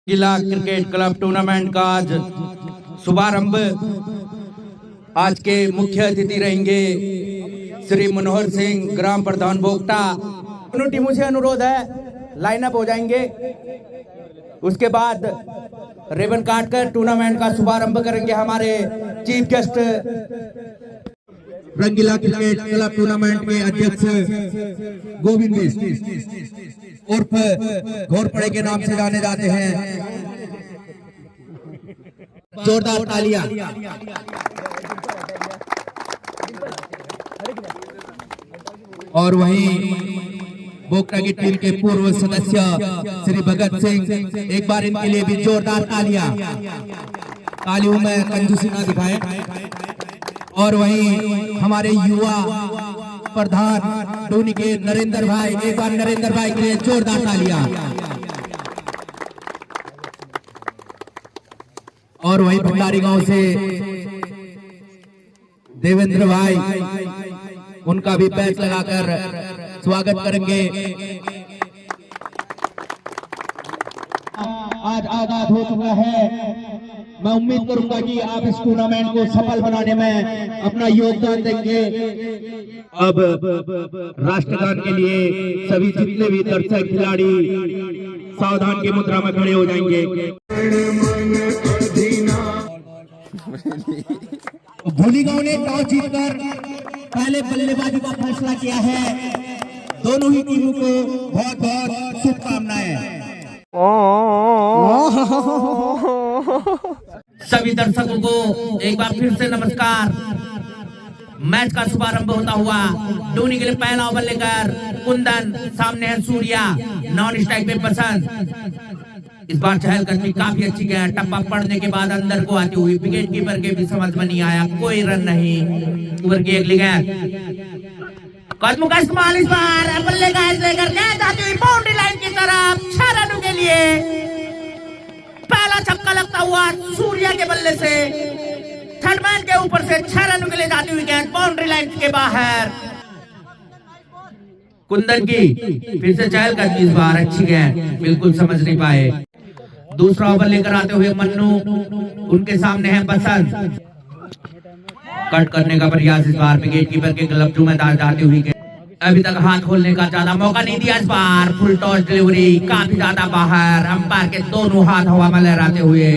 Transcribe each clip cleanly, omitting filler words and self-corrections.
जिला cricket club tournament का आज शुभारंभ आज के मुख्य अतिथि रहेंगे श्री मनोहर सिंह, ग्राम प्रधान बोगटा। दोनों टीमों से अनुरोध है लाइनअप हो जाएंगे, उसके बाद रिबन काटकर टूर्नामेंट का शुभारंभ करेंगे हमारे चीफ गेस्ट। रंगीला क्रिकेट क्लब टूर्नामेंट के अध्यक्ष गोविंद उर्फ घोरपड़े के नाम से जाने जाते हैं। जोरदार तालियां। और वहीं बोगटा की टीम के पूर्व सदस्य श्री भगत सिंह, एक बार इनके लिए भी जोरदार तालियां। तालियों में कंजूसी ना दिखाएं। और वहीं हमारे युवा प्रधान टूनी के नरेंद्र भाई, एक बार नरेंद्र भाई के लिए जोरदार तालियां। और वहीं भंडारी गांव से देवेंद्र भाई, उनका भी पैर लगाकर स्वागत करेंगे। आज आगाज हो चुका है। मैं उम्मीद करूंगा कि आप इस टूर्नामेंट को सफल बनाने में अपना योगदान देंगे। अब राष्ट्रगान के लिए सभी जितने भी दर्शक खिलाड़ी सावधान की मुद्रा में खड़े हो जाएंगे। धोलीगांव ने टॉस जीतकर पहले बल्लेबाजी का फैसला किया है। दोनों ही टीमों को बहुत बहुत शुभकामनाएं। सभी दर्शकों को एक बार फिर से नमस्कार। मैच का शुभारंभ होता हुआ धोनी के लिए पहला ओवर लेकर कुंदन, सामने है सूर्या, नॉन स्ट्राइक पे पसंद। इस बार चहलकदमी काफी अच्छी गया। टप्पा पड़ने के बाद अंदर को आती हुई विकेट कीपर के भी समझ में नहीं आया, कोई रन नहीं। ओवर की अगली गेंद, कदमों का इस्तेमाल इस बार बल्लेबाज लेकर गेंद आती हुई बाउंड्री लाइन की तरफ 6 रनों के लिए। पहला छक्का लगता हुआ सूर्या के बल्ले से, थर्ड मैन के ऊपर से 6 रनों के लिए जाती हुई गेंद बाउंड्री लाइन के बाहर। कुंदन की फिर से चहलकदमी, इस बार अच्छी गेंद, बिल्कुल समझ नहीं पाए। दूसरा ओवर लेकर आते हुए मन्नू, उनके सामने है बसंत। कट करने का प्रयास, इस बार विकेट कीपर के गलबजू में जाती हुई गेंद। अभी तक हाथ खोलने का ज्यादा मौका नहीं दिया। इस बार फुल टॉस डिलीवरी काफी ज्यादा बाहर, अंपायर के दोनों हाथ हवा में लहराते हुए।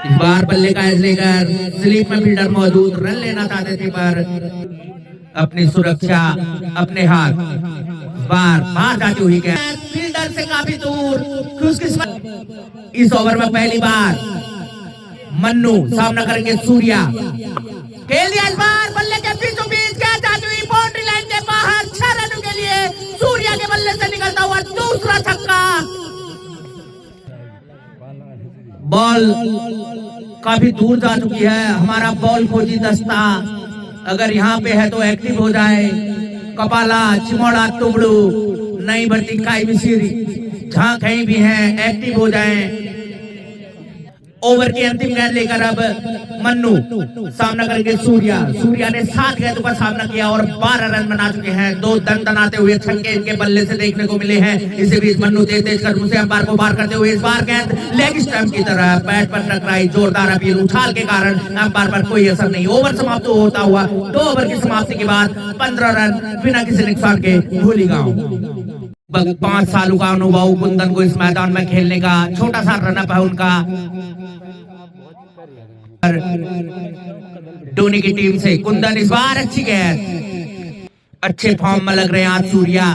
इस बार बल्ले का एज लेकर स्लीप में फील्डर मौजूद, रन लेना चाहते थे पर अपनी सुरक्षा अपने हाथ। इस बार बाहर जाती हुई गेंद फील्डर से काफी दूर। खुशकिस्मत इस ओवर में पहली बार मन्नू सामना करेंगे सूर्या। खेल दिया इस बार बल्ले के बीचों बीच गेंद जाती हुई बाउंड्री लाइन के बाहर 6 रनों के लिए। सूर्या के बल्ले से निकलता हुआ दूसरा छक्का। बॉल काफी दूर जा चुकी है। हमारा बॉल खोजी दस्ता अगर यहाँ पे है तो एक्टिव हो जाए। कपाला, चिमोड़ा, तुबड़ू, नई भर्ती काई मिसिरी, जहां कहीं भी है एक्टिव हो जाए। ओवर की अंतिम गेंद लेकर अब मन्नू सामना करेंगे सूर्या। सूर्या ने 7 गेंदों का सामना किया और 12 रन बना चुके हैं। 2 दनाते हुए छक्के इनके बल्ले से देखने को मिले हैं। इसी बीच मन्नू तेज कर मुझे अंपायर को बाहर करते हुए इस बार गेंद लेग स्टंप की तरह बैट पर टकराई। जोरदार अपील, उछाल के कारण अंपायर पर कोई असर नहीं। ओवर समाप्त होता हुआ 2 ओवर की समाप्ति के बाद 15 रन बिना किसी नुकसान के धोलीगांव। 5 सालों का अनुभव कुंदन को इस मैदान में खेलने का, छोटा सा रनअप है उनका। धोनी की टीम से कुंदन, इस बार अच्छी गेंद, अच्छे फॉर्म में लग रहे हैं आज सूर्या।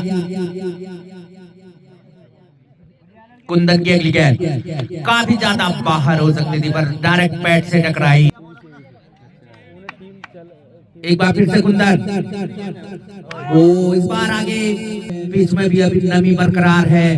कुंदन की अगली गेंद काफी ज्यादा बाहर हो सकती थी पर डायरेक्ट पैड से टकराई। एक बार फिर से कुंदन, ओ इस बार आगे बीच में भी अभी नमी बरकरार है।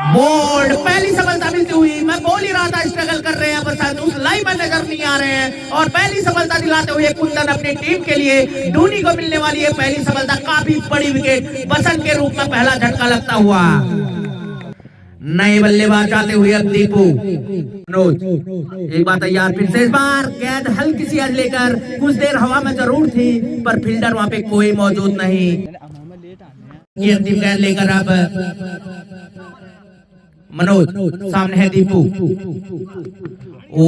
बोल्ड, पहली सफलता मिलती हुई। मैं बोल ही रहा था स्ट्रगल कर रहे हैं बसंत, उस लाइन में नजर नहीं आ रहे हैं। और पहली सफलता दिलाते हुए कुंदन अपनी टीम के लिए धोनी को मिलने वाली है पहली सफलता। काफी बड़ी विकेट बसंत के रूप में पहला झटका लगता हुआ। नए बल्लेबाज आते हुए अब दीपू, एक बार तैयार फिर से। इस बार गेंद हल्की सी एज लेकर कुछ देर हवा में जरूर थी पर फील्डर वहां पे कोई मौजूद नहीं। ये अंतिम गेंद लेकर अब मनोज, सामने है दीपू। ओ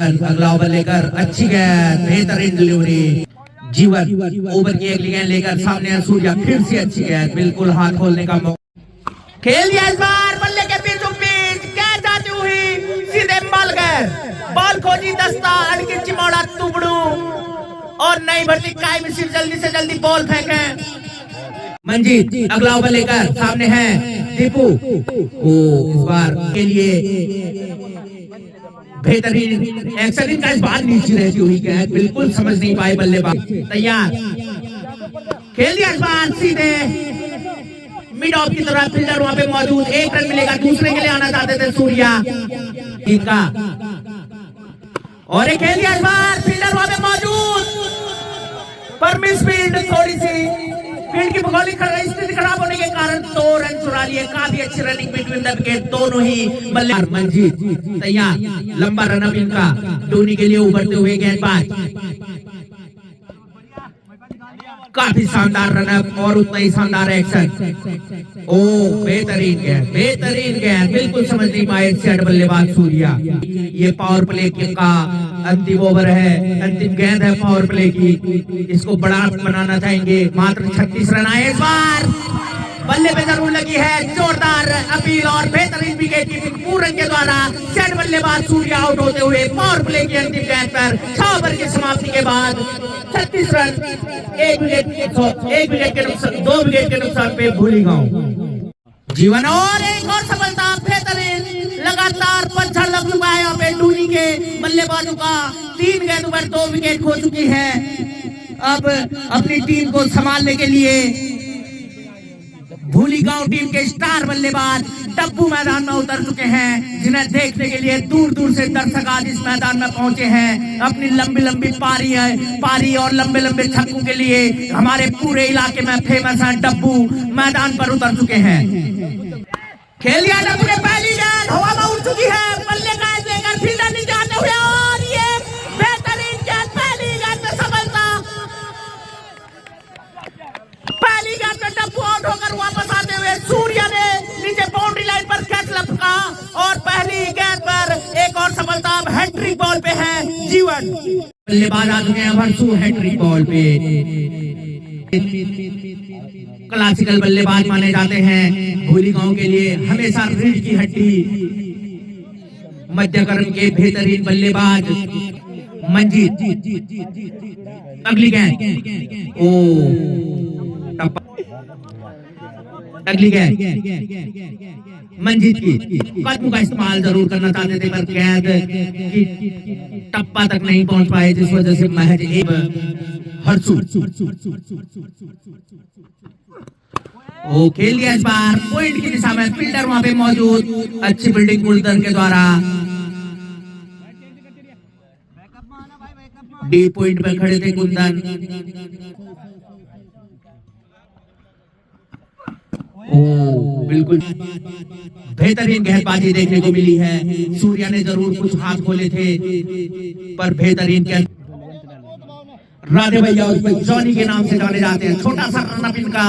अगला ओवर लेकर अच्छी गेंद, बेहतरीन डिलीवरी। जीवन ओवर की अगली गेंद लेकर सामने है सूर्या, फिर से अच्छी गेंद, बिल्कुल हाथ खोलने का मौका। खेल दिया इस बार, बल्ले के बीचों बीच कैच जाती हुई सीधे मल गए। बॉल खोजी दस्ता, अड़की चिमौड़ा तुबड़ू और नई भर्ती काय मिसिर जल्दी से जल्दी बॉल फेंके। मंजीत अगला ओवर लेकर सामने है दीपू। ओ इस बार के लिए बेहतरीन एक्शन, इनका इस बार नीचे रहती हुई गेंद, बिल्कुल समझ नहीं पाए बल्लेबाज। तैयार, खेल दिया इस बार सीधे मिड ऑफ की तरफ। फील्डर वहां पे मौजूद, एक रन मिलेगा, दूसरे के लिए आना चाहते थे सूर्या इनका, और एक खेल दिया इस बार, फील्डर वहां पे मौजूद पर मिस फील्ड, थोड़ी सी फील्ड की भौगोलिक स्थिति खराब होने के कारण 2 रन चुरा लिए। काफी अच्छी रनिंग बिटवीन द विकेट, दोनों ही बल्लेबाज। मंजीत तैयार, लंबा रनअप इनका, धोनी के लिए उभरते हुए गेंदबाज। काफी शानदार रनअप और उतना ही शानदार एक्शन। ओ बेहतरीन गेंद, बेहतरीन गेंद, बिल्कुल समझ नहीं पाए सेट बल्लेबाज सूर्या। ये पावर प्ले का अंतिम ओवर है, अंतिम गेंद है पावर प्ले की, इसको बड़ा बनाना चाहेंगे। मात्र 36 रन आए इस बार, बल्ले पे जरूर लगी है जोरदार अपील और बेहतरीन विकेट कीपिंग पूरन के द्वारा। सेट बल्लेबाज सूर्या आउट होते हुए पावर प्ले की अंतिम गेंद पर 6 ओवर की समाप्ति के बाद 36 रन, 1 विकेट के नुकसान, 2 विकेट के नुकसान पे भूली गांव। जीवन और एक और सफलता, बेहतरीन लगातार 5 लग चुका है यहाँ पे धोनी के बल्लेबाजों का। 3 गेंदों पर 2 विकेट खो चुकी है। अब अपनी टीम को संभालने के लिए भूली गांव टीम के स्टार बल्लेबाज डब्बू मैदान में उतर चुके हैं, जिन्हें देखने के लिए दूर दूर से दर्शक आज इस मैदान में पहुंचे हैं। अपनी लंबी लंबी पारी और लंबे लंबे छक्कों के लिए हमारे पूरे इलाके में फेमस है डब्बू, मैदान पर उतर चुके हैं। खेल दिया डब्बू ने पहली गेंद, हवा में उड़ चुकी है, बल्ले का लेकर फील्डर नीचे आते हुए, और ये बेहतरीन गेंद, पहली गेंद में सफलता। पहली गेंद में डब्बू आउट होकर वापस आते हुए सूर्या ने नीचे बाउंड्री लाइन पर कैच लपका, और पहली गेंद पर एक और सफलता। अब हैट्रिक बॉल पे है जीवन, बल्लेबाज आ चुके हैं भरसू हैट्रिक बॉल पे। क्लासिकल बल्लेबाज माने जाते हैं भूली गांव के लिए, हमेशा रीढ़ की हड्डी, मध्यक्रम के बेहतरीन बल्लेबाज मंजीत। अगली गेंद, ओ अगली गेंद मंजीत की, कदमों का इस्तेमाल जरूर करना चाहते थे पर गेंद की टप्पा तक नहीं पहुंच पाए, जिस वजह से महज एक हर्षू। ओ खेल दिया इस बार पॉइंट की दिशा में, फील्डर वहां पे मौजूद, अच्छी फील्डिंग कुलदर के द्वारा। डी पॉइंट पर खड़े थे कुंदन। ओ बिल्कुल बेहतरीन गेंदबाजी देखने को मिली है। सूर्या ने जरूर कुछ हाथ खोले थे पर बेहतरीन गेंद। राधे भैया उस पर जॉनी के नाम से जाने जाते हैं। छोटा सा रनअप इनका,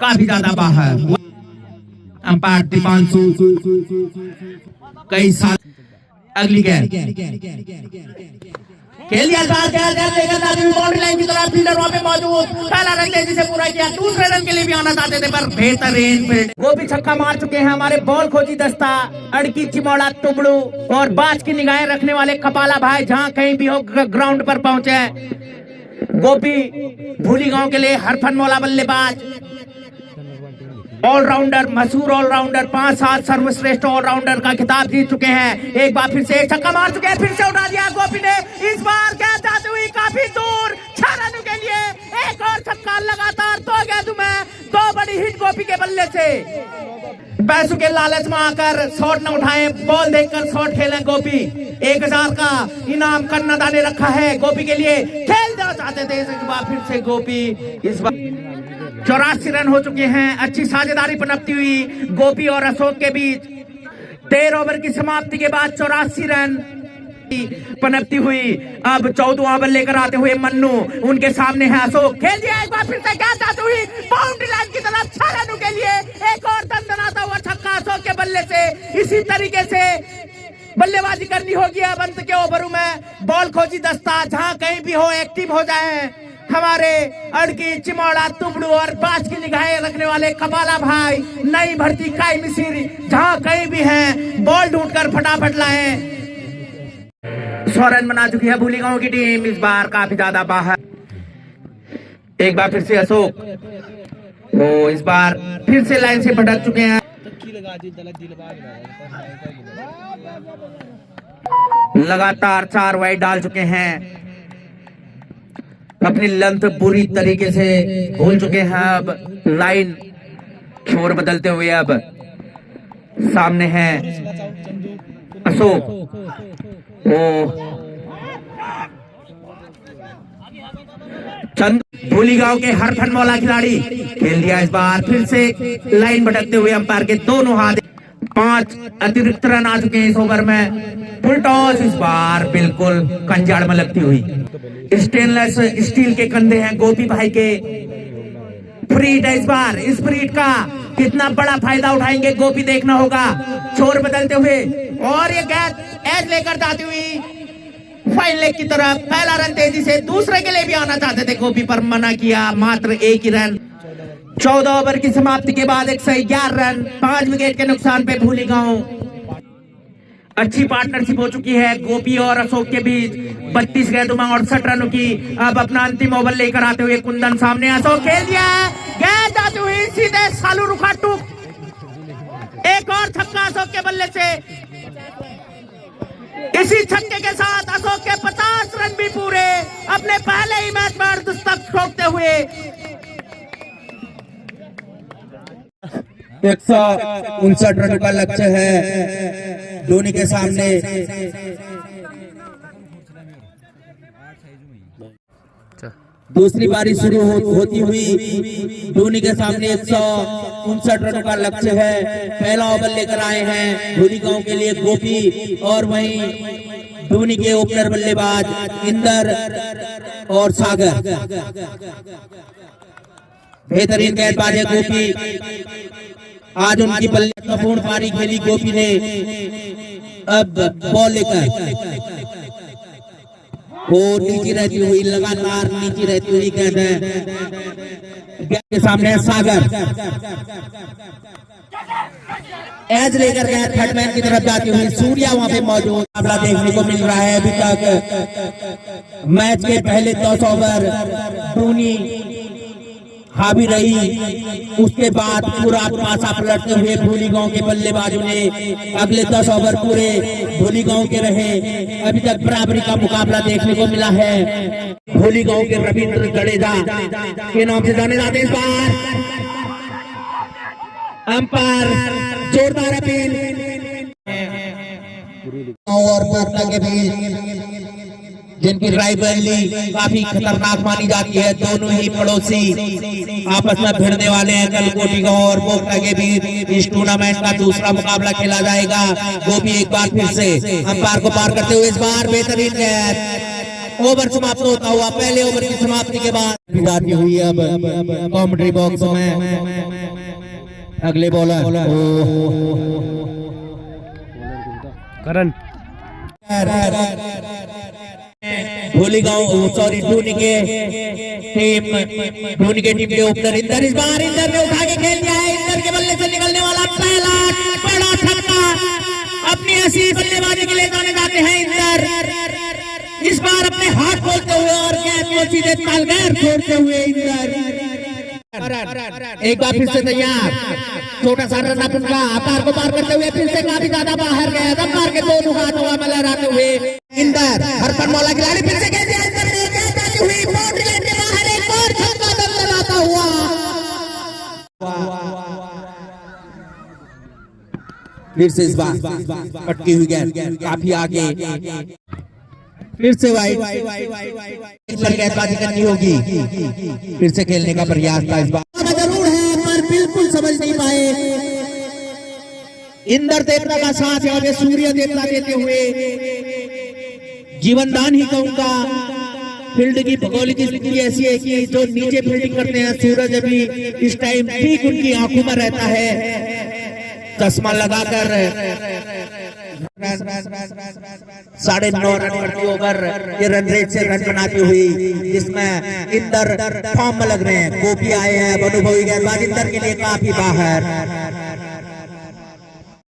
काफी ज्यादा बाहर। अंपायर दीपांशु कई साल। अगली गेंद खेल दिया बाउंड्री लाइन की तरफ, फील्डर वहां पे मौजूद, पहला रन तेजी से पूरा किया, दूसरे रन के लिए भी आना चाहते थे पर बेहतरीन फील्ड। वो भी छक्का मार चुके हैं हमारे बॉल खोजी दस्ता, अड़की चिमौड़ा तुबड़ू और बाज की निगाहें रखने वाले कपाला भाई, जहां कहीं भी हो ग्राउंड पर पहुंचे। गोपी भूली गांव के लिए हरफन मौला बल्लेबाज, ऑलराउंडर, मशहूर ऑलराउंडर, 5-7 सर्वश्रेष्ठ ऑलराउंडर का खिताब जीत चुके हैं। एक बार फिर से एक छक्का मार चुके हैं, फिर से उड़ा दिया गोपी ने। इस बार गेंद जाती हुई काफी दूर, 6 रनों के लिए एक और छक्का लगातार 2 गेंदों में, 2 बड़ी हिट गोपी के बल्ले से। पैसों के लालच में आकर शॉट न उठाए, बॉल देखकर शॉट खेलें गोपी। 1000 का इनाम कन्नदा ने रखा है गोपी के लिए, खेल देना चाहते थे। इस बार फिर से गोपी, इस बार 84 रन हो चुके हैं। अच्छी साझेदारी पनपती हुई गोपी और अशोक के बीच। 13 ओवर की समाप्ति के बाद 84 रन पनपती हुई। अब 14वां ओवर लेकर आते हुए मन्नू, उनके सामने है अशोक। खेल दिया एक बार फिर से, क्या चाहते हुई बाउंड्री लाइन की तरफ, इसी तरीके से बल्लेबाजी करनी होगी। अब अंत के ओवरों में बॉल खोजी दस्ता जहां कहीं भी हो एक्टिव हो जाए हमारे अड़की, चिमौड़ा, तुबड़ू और बाज की निगाहें रखने वाले कपाला भाई, नई भर्ती काई मिसिर जहां कहीं भी हैं बॉल ढूंढकर फटाफट लाए। 100 रन बना चुकी है भूली गांव की टीम, इस बार काफी ज्यादा बाहर। एक बार फिर से अशोक, तो इस बार फिर से लाइन से भटक चुके हैं। लगातार 4 वाइड डाल चुके हैं, अपनी लेंथ पूरी तरीके से भूल चुके हैं। अब लाइन छोर बदलते हुए अब सामने है अशोक। चंद भूली गांव के हरफन मौला खिलाड़ी खेल दिया। इस बार फिर से लाइन भटकते हुए अंपायर के दोनों हाथ। 5 अतिरिक्त रन आ चुके हैं इस ओवर में। फुल टॉस इस बार बिल्कुल कंजाड़ में लगती हुई। स्टेनलेस स्टील के कंधे हैं गोपी भाई के। फ्रीट है इस बार, इस फ्रीट का कितना बड़ा फायदा उठाएंगे गोपी देखना होगा। छोर बदलते हुए और ये गेंद एज लेकर जाती हुई फाइन लेग की तरफ। पहला रन तेजी से, दूसरे के लिए भी आना चाहते थे गोपी पर मना किया, मात्र 1 ही रन। 14 ओवर की समाप्ति के बाद 111 रन, 5 विकेट के नुकसान पे भूली गांव। अच्छी पार्टनरशिप हो चुकी है गोपी और अशोक के बीच। 32 गेंदों और 68 रनों की। अब अपना अंतिम ओवर लेकर आते हुए कुंदन सामने। अशोक खेल दिया, गेंद आती हुई सीधे सालू रुखा टूक। एक और छक्का अशोक के बल्ले से। इसी छक्के के साथ अशोक के 50 रन भी पूरे, अपने पहले ही मैच में अर्धशतक ठोकते हुए। 159 रन का लक्ष्य है धोनी के सामने। दूसरी पारी शुरू होती हुई धोनी के सामने 159 रनों का लक्ष्य है। पहला ओवर लेकर आए हैं धोनी गांव के लिए गोपी, और वहीं धोनी के ओपनर बल्लेबाज इंदर और सागर। बेहतरीन गेंदबाज है गोपी, आज उनकी बल्लेपूर्ण पारी खेली गोपी ने। अब बॉल लेकर वो नीचे रहती हुई, लगातार नीचे रहती हुई गेंद है के सामने है सागर। एज लेकर गया, थर्डमैन की तरफ जाती हुई सूर्या वहां पे मौजूद। मुकाबला देखने को मिल रहा है अभी तक। मैच के पहले 10 ओवर धोनी हावी रही, उसके बाद पूरा पासा पलटते हुए भूली गांव के बल्लेबाजों ने अगले 10 ओवर पूरे भूली गांव के रहे। अभी तक बराबरी का मुकाबला देखने को मिला है। भूली गांव के रविंद्र जडेजा के नाम से जाने जाते इस बार। अंपायर जोरदार अपील और पोर्टल के बीच जिनकी राइवलरी काफी खतरनाक मानी जाती है। दोनों ही पड़ोसी आपस में भिड़ने वाले हैं। कल गोपी गांव और पोखरा के बीच इस टूर्नामेंट का दूसरा मुकाबला खेला जाएगा। गोपी एक बार फिर से अंपायर को पार करते हुए इस बार बेहतरीन गेंद। ओवर समाप्त होता हुआ, पहले ओवर की समाप्ति के बाद जाती हुई अब कॉमेंट्री बॉक्स में अगले बॉलर करण भूली गांव धोनी के टीम के ओपनर इंदर। इस बार इंदर ने उठा के खेल दिया है। इंदर के बल्ले से निकलने वाला पहला बड़ा छक्का, अपनी ऐसी बल्लेबाजी के लिए जाने जाते हैं इंदर। इस बार अपने हाथ खोलते हुए और गेंद को सीधे तालगैर छोड़ते हुए इंदर एक बार फिर से तैयार। छोटा सा रन अपन का अंपायर को पार करते हुए फिर से काफी ज्यादा बाहर गया। अंपायर के दोनों हाथ हवा में लहराते हुए इंदर हरफन मौला खिलाड़ी फिर से खेल दिया। इंदर ने गेंद आती हुई बाउंड्री लाइन के बाहर एक और छक्का दम लगाता हुआ। फिर से इस बार पटकी हुई गेंद काफी आगे, फिर से वाइड गेंदबाजी करनी होगी। फिर से खेलने का प्रयास था इस बार, जरूर है पर बिल्कुल समझ नहीं पाए। इंदर देवता का साथ यहाँ पे सूर्य देवता देते हुए जीवनदान ही कहूंगा। फील्ड की भौगोलिक स्थिति ऐसी है कि जो नीचे फील्डिंग करते हैं सूरज अभी इस टाइम ठीक उनकी आंखों में रहता है। चश्मा लगाकर 9.5 रन प्रति ओवर ये रन रेट से रन बनाती हुई, जिसमें इंदर फॉर्म में लग रहे हैं। गोपी आए हैं, अनुभवी गेंदबाज इंदर के लिए काफी बाहर।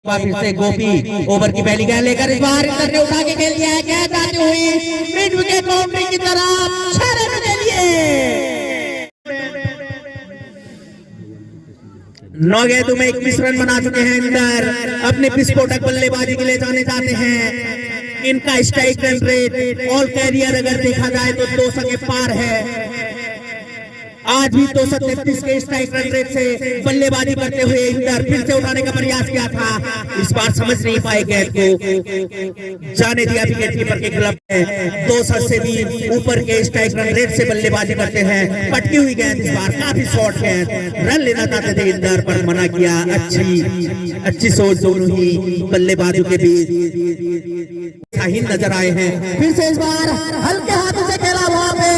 फिर से गोपी ओवर की पहली गेंद लेकर इस बार इंदर ने उठा के खेल दिया है। गेंद आती हुई मिड विकेट बाउंड्री की तरफ 6 रन के लिए। 9 गेंदों में 21 रन बना चुके हैं इंदर। अपने विस्फोटक बल्लेबाजी के लिए जाने जाते हैं। इनका strike run rate all career अगर देखा जाए तो 200 के पार है। आज भी 233 के स्ट्राइक रन रेट से बल्लेबाजी करते हुए इंदर फिर से उठाने का प्रयास किया था। इस बार समझ नहीं पाए गेंद को, जाने दिया विकेट कीपर के खिलाफ। 200 से भी ऊपर के स्ट्राइक रन रेट से बल्लेबाजी करते हैं। पटकी हुई गेंद इस बार काफी शॉर्ट गेंद, रन लेना चाहते थे इंदर पर मना किया। अच्छी सोच दोनों ही बल्लेबाजों के बीच शाहीन नजर आए हैं। फिर से इस बार हल्के हाथों से खेला, वहां पे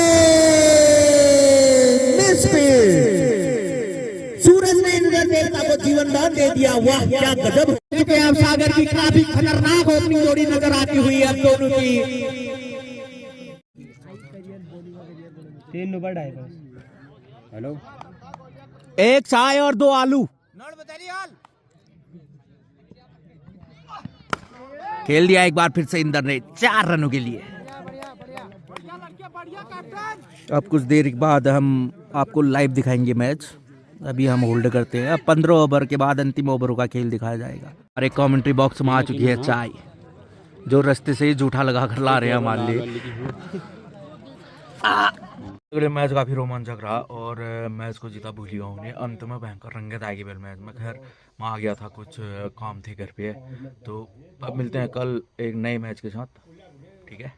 सूरज ने इंद्र देवता को जीवन दान दे दिया। वाह क्या गजब। अब सागर की काफी खतरनाक ओपनिंग जोड़ी नजर आती हुई अब दोनों की। 3 नंबर है। हेलो, 1 चाय और 2 आलू। खेल दिया एक बार फिर से इंदर ने 4 रनों के लिए। अब कुछ देर बाद हम आपको लाइव दिखाएंगे मैच। अभी हम होल्ड करते हैं। अब 15 ओवर के बाद अंतिम ओवरों का खेल दिखाया जाएगा। और एक कमेंट्री बॉक्स में आ चुकी है चाय, जो रास्ते से ही जूठा लगा कर ला रहे हैं हमारे लिए। अगले मैच काफी रोमांचक रहा और मैच को जीता भूलियाओं ने। अंत में भयंकर रंगत आएगी बेल मैच में। खैर मैं आ गया था, कुछ काम थे घर पे, तो अब मिलते हैं कल एक नए मैच के साथ। ठीक है।